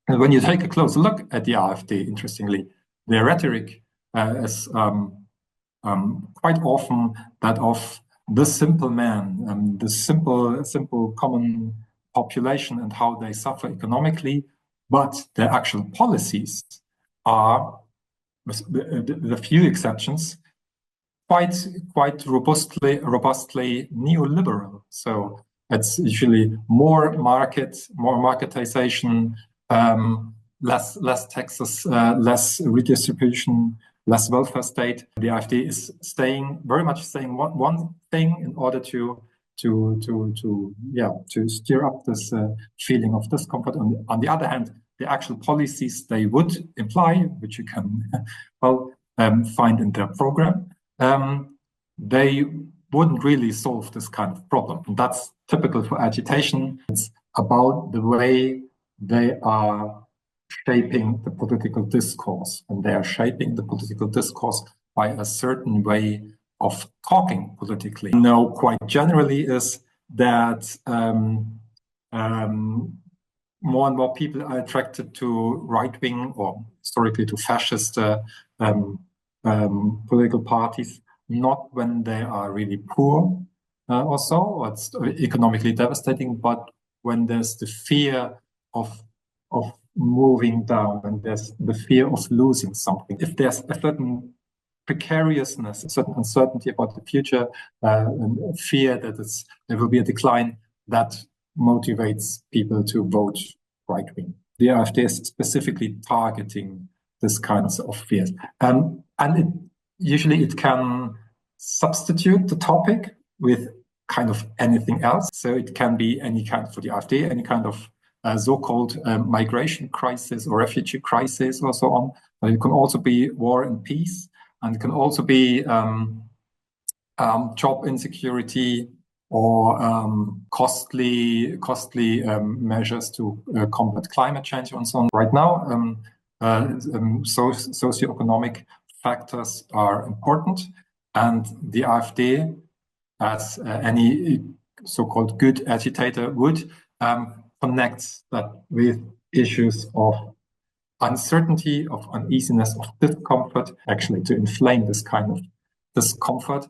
And when you take a closer look at the AfD, interestingly, their rhetoric is quite often that of the simple man, the simple common population and how they suffer economically, but their actual policies are, with the few exceptions, quite robustly neoliberal. So it's usually more marketization, less taxes, less redistribution, less welfare state. The AfD is very much saying one thing in order to stir up this feeling of discomfort. On the other hand, the actual policies they would imply, which you can find in their program, they wouldn't really solve this kind of problem. And that's typical for agitation. It's about the way they are shaping the political discourse, and they are shaping the political discourse by a certain way of talking politically. Quite generally is that more and more people are attracted to right-wing or historically to fascist political parties, not when they are really poor or so, or it's economically devastating, but when there's the fear of moving down, and there's the fear of losing something. If there's a certain precariousness, a certain uncertainty about the future, and fear that there will be a decline, that motivates people to vote right-wing. The AfD is specifically targeting this kinds of fears. And usually it can substitute the topic with kind of anything else. So it can be any kind, for the AfD, any kind of so-called migration crisis or refugee crisis or so on. But it can also be war and peace, and it can also be job insecurity or costly measures to combat climate change and so on. Right now, socioeconomic factors are important, and the AfD, as any so-called good agitator would, connects that with issues of uncertainty, of uneasiness, of discomfort, actually to inflame this kind of discomfort.